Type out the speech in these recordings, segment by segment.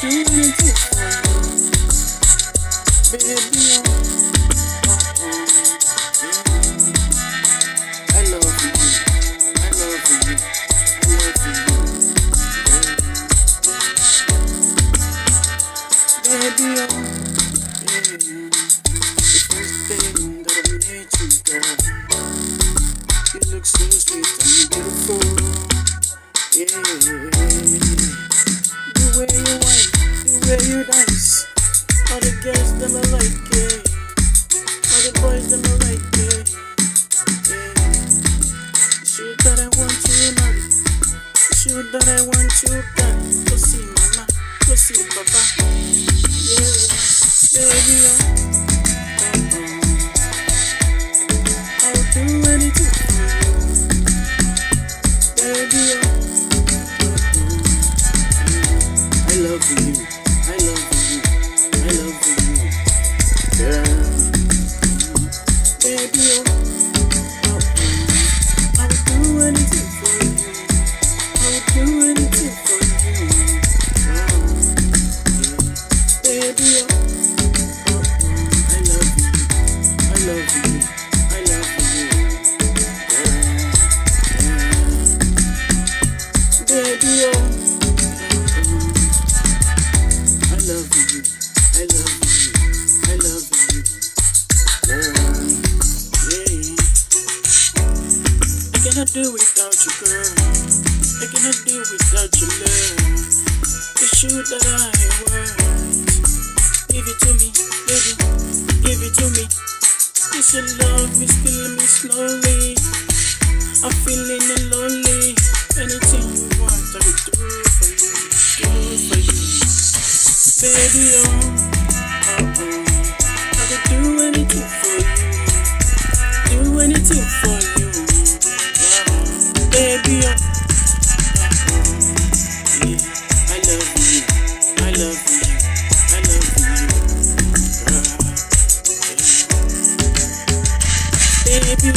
do anything for you, baby. I love you, I love you, I love you, baby. The first thing that I met you, girl, you look so sweet and beautiful, yeah. The way you whine, the way you dance, all the girls them I like it, all the boys them I like it, yeah. It's you that I want to marry, it's you that I want to dance. Go see mama, go see papa, yeah, baby. I'll do anything for you, baby. I love you, I love you, I love you, girl, baby. I would do anything for you, I would do anything for you, baby. I love you, I love you, I love you, baby. I love you, I love you, I love you, girl, yeah. I cannot do without you, girl, I cannot do without your love, the shoe that I wear. Give it to me, baby, give it to me. This your love is killing me slowly, I'm feeling lonely. Anything you want, I will do for you, do for you, baby. I could do anything for you, do anything for you, baby. Yeah. I love you, I love you, I love you, girl, yeah. Baby.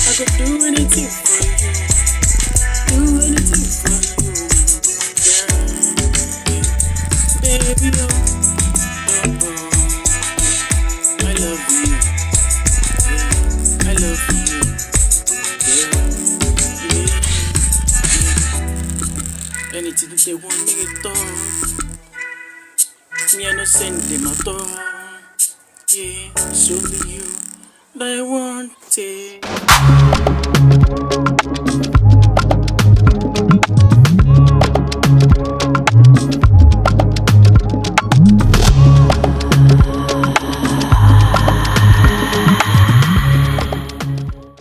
I could do anything for you, do anything for you, girl, yeah. Baby. I love you, yeah. I love you, girl, yeah. Anything they want me to talk, me I no send them at all, yeah. It's only you that I want it.